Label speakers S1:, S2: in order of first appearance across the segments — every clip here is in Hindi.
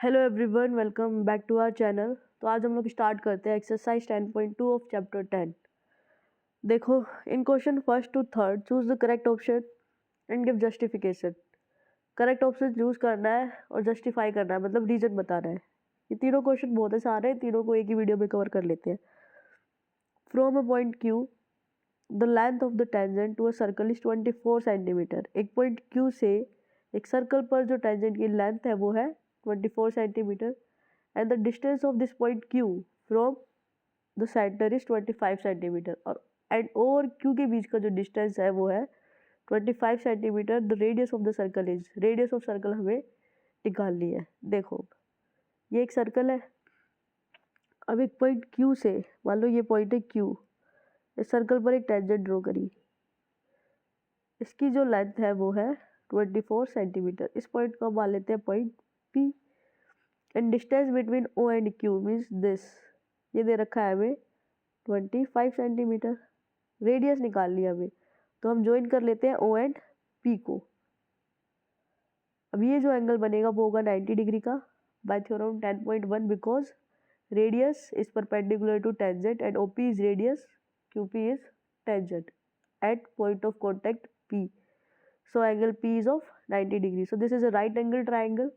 S1: Hello everyone, welcome back to our channel. तो आज हम लोग स्टार्ट करते हैं एक्सरसाइज 10.2 ऑफ चैप्टर 10। देखो, in question first to third choose the correct option and give justification. Correct option choose करना है और जस्टिफाई करना है, मतलब रीजन बताना है। ये तीनों क्वेश्चन बहुत सारे हैं, तीनों को एक ही वीडियो में कवर कर लेते हैं। From a point Q the length of the tangent to a circle is 24 centimetre. एक पॉइंट क्यू से एक सर्कल पर जो टेंजेंट की लेंथ है वो है 24 centimetre and the distance of this point Q from the center is 25 centimetre. और एंड O और Q के बीच का जो डिस्टेंस है वो है 25 centimetre. The radius of the circle is, radius of circle हमें निकालनी है। देखो, ये एक सर्कल है। अब एक पॉइंट Q से, मान लो ये पॉइंट है Q, इस सर्कल पर एक टेंजेंट ड्रॉ करी। इसकी जो लेंथ है वो है 24 सेंटीमीटर। इस पॉइंट को मान लेते हैं point P and distance between O and Q means this, ये दे रखा है हमें 25 सेंटीमीटर। रेडियस निकालनी है हमें, तो हम ज्वाइन कर लेते हैं O एंड P को। अब ये जो एंगल बनेगा वो होगा 90 डिग्री का by theorem 10.1, because radius is perpendicular to tangent and OP is radius, QP is tangent at point of contact P। So angle P is of 90 degree. So this is a right angle triangle.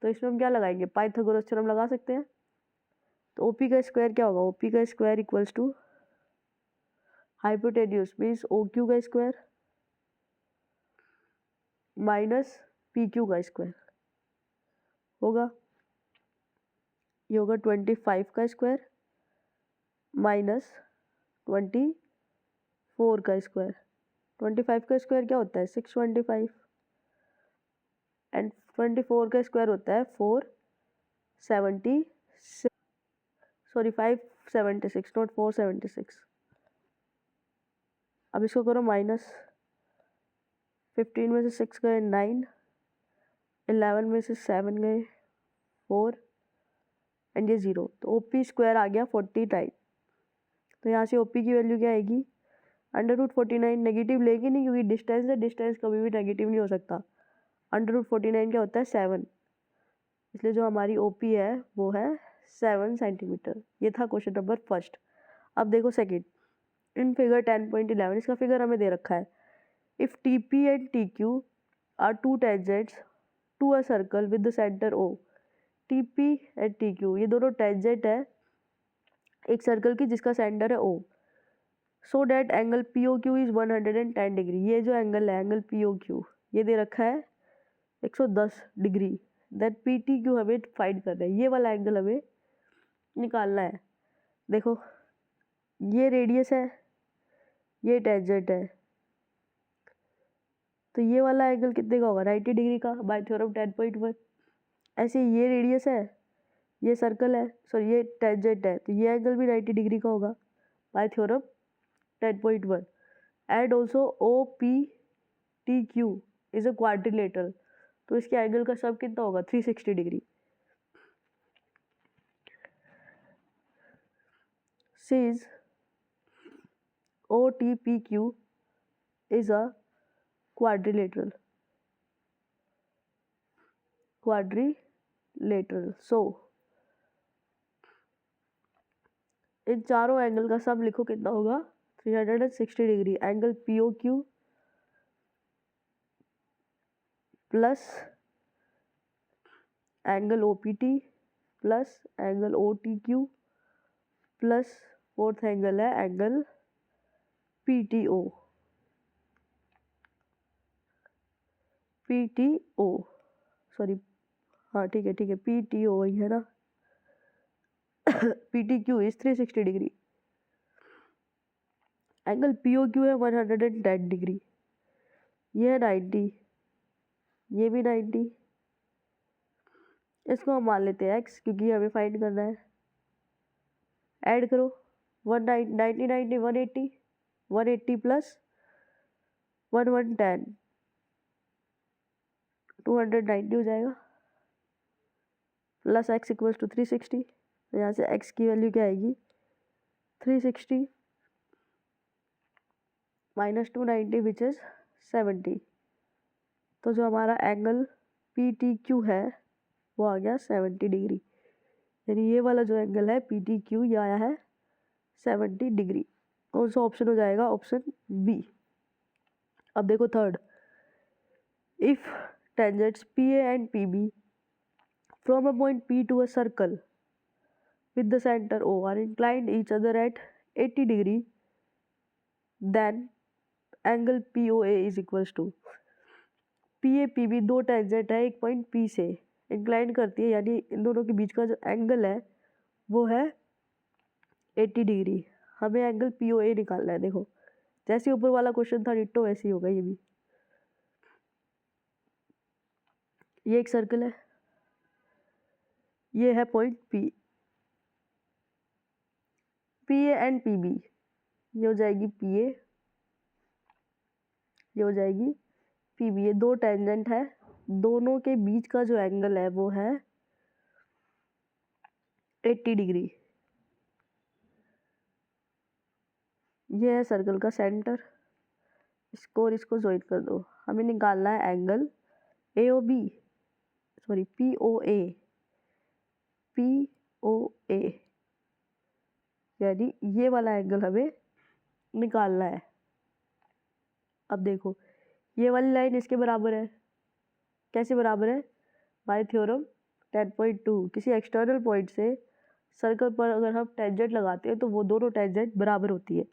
S1: तो इसमें हम क्या लगाएंगे, पाइथागोरस थ्योरम लगा सकते हैं। तो OP का स्क्वायर क्या होगा, OP का square equals to hypotenuse means OQ का स्क्वायर माइनस PQ का स्क्वायर होगा। ये होगा 25 का स्क्वायर माइनस 24 का स्क्वायर। 25 का स्क्वायर क्या होता है, 625 एंड 24 का स्क्वायर होता है 476, सॉरी 576, नॉट 476। अब इसको करो माइनस, 15 में से 6 गए 9, 11 में से 7 गए 4 एंड ये 0, तो OP स्क्वायर आ गया 49। तो यहाँ से OP की वैल्यू क्या आएगी, √49। नेगेटिव लेगी नहीं क्योंकि डिस्टेंस है, डिस्टेंस कभी भी नेगेटिव नहीं हो सकता। √49 क्या होता है 7, इसलिए जो हमारी OP है वो है 7 सेंटीमीटर। ये था क्वेश्चन नंबर फर्स्ट। अब देखो सेकंड, इन फिगर 10.11 इसका फिगर हमें दे रखा है। If TP and TQ are two tangents to a circle with the centre O। TP and TQ ये दोनों टेंजेंट है एक सर्कल की जिसका सेंटर है O, so that angle POQ is 110 degree. ये जो एंगल है एंगल POQ ये दे रखा है 110 डिग्री। दैट PTQ हमें फाइंड करना है, ये वाला एंगल हमें निकालना है। देखो, ये रेडियस है, ये टेंजेंट है, तो ये वाला एंगल कितने का होगा, 90 डिग्री का बाय थ्योरम 10.1। ऐसे ये रेडियस है, ये सर्कल है, सॉरी ये टेंजेंट है, तो ये एंगल भी 90 डिग्री का होगा bye theorem 10.1। And also OPTQ is a quadrilateral, तो इसके एंगल का सब कितना होगा 360 degree. Says OTPQ is a quadrilateral. So इन चारों एंगल का सब लिखो कितना होगा 360 degree. Angle POQ plus angle OPT plus angle OTQ plus fourth angle है एंगल PTO। सॉरी, हाँ ठीक है PTO वही है ना। PTQ is 360 degree, angle POQ है 110 डिग्री, ये है 90, ये भी 90। इसको हम मान लेते हैं x क्योंकि हमें फाइंड करना है। ऐड करो 190 90 180, 180 प्लस 110 290 हो जाएगा, प्लस x इक्वल्स टू 360। तो यहाँ से x की वैल्यू क्या आएगी 360 माइनस 290 विच इज 70। तो जो हमारा एंगल PTQ है वो आ गया 70 डिग्री। यानी ये वाला जो एंगल है PTQ ये आया है 70 डिग्री। कौन सा ऑप्शन हो जाएगा? Option B. अब देखो third, if tangents PA and PB from a point P to a circle with the center O are inclined each other at 80 degree, then angle POA is equals to PA PB दो टेंजेंट है एक पॉइंट P से इंक्लाइन करती है, यानी इन दोनों के बीच का जो एंगल है वो है 80 डिग्री। हमें एंगल POA निकालना है। देखो जैसे ऊपर वाला क्वेश्चन था डिट्टो वैसे ही होगा ये भी। ये एक सर्कल है, ये है point P, PA and PB, ये हो जाएगी PA, ये हो जाएगी PB। ये दो टेंजेंट है, दोनों के बीच का जो एंगल है वो है 80 डिग्री। ये है सर्कल का सेंटर, इसको और इसको ज्वाइन कर दो। हमें निकालना है angle AOB, sorry POA, POA, यानी ये वाला एंगल हमें निकालना है। अब देखो ये वाली लाइन इसके बराबर है। कैसे बराबर है? Bye theorem 10.2। किसी एक्सटर्नल पॉइंट से सर्कल पर अगर हम टेंजेंट लगाते हैं तो वो दोनों टेंजेंट बराबर होती है।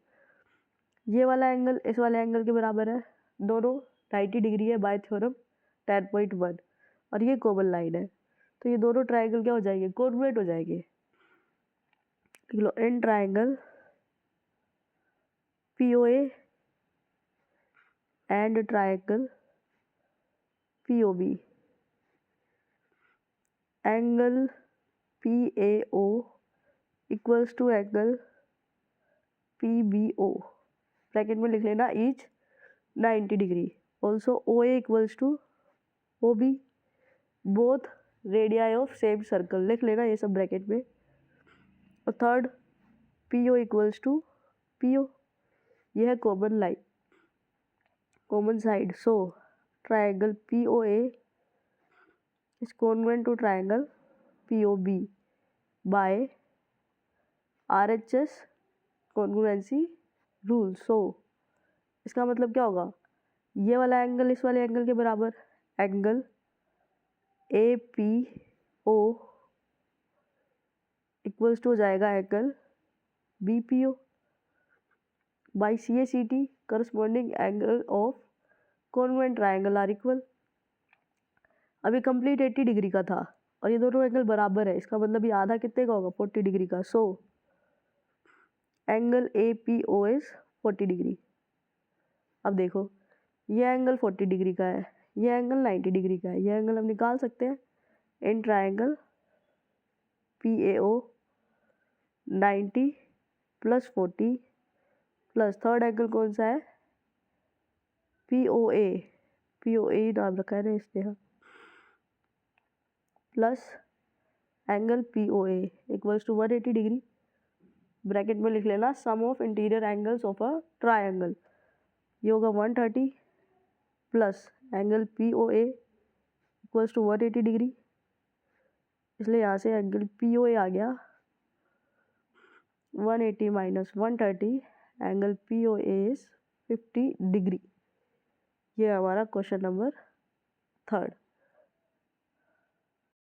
S1: ये वाला एंगल इस वाले एंगल के बराबर है, दोनों 90 डिग्री है बाय थ्योरम 10.1, और ये कॉमन लाइन है। तो ये दोनों ट्राइंगल क्या हो जाएंगे? कॉन्ग्रुएंट हो जाएंगे। लिख लो इन triangle POA and triangle POB, angle PAO equals to angle PBO, bracket में लिख लेना each 90 degree. Also OA equals to OB, both radii of same circle, लिख लेना ये सब ब्रैकेट में। और third PO equals to PO, यह है common line, common side. So triangle POA is congruent to triangle POB by RHS congruency rule। सो इसका मतलब क्या होगा? ये वाला एंगल इस वाले एंगल के बराबर, एंगल APO इक्वल्स टू हो जाएगा angle BPO by CACT, corresponding angle of congruent triangle are equal. अभी कंप्लीट 80 डिग्री का था और ये दोनों एंगल बराबर है, इसका मतलब ये आधा कितने का होगा? 40 डिग्री का। So angle APO is 40 degree. अब देखो ये एंगल 40 डिग्री का है, ये एंगल 90 डिग्री का है, ये एंगल हम निकाल सकते हैं। In triangle PAO 90 plus 40 plus third angle कौन सा है? POA, POA नाम रखा है ना इसने, हाँ, plus angle POA equals to 180 degree. Bracket में लिख लेना sum of interior angles of a triangle, ये होगा 130 plus angle POA equals to 180 degree, इसलिए यहाँ से एंगल POA आ गया 180 minus 130, angle POA is 50 degree. ये हमारा क्वेश्चन नंबर थर्ड।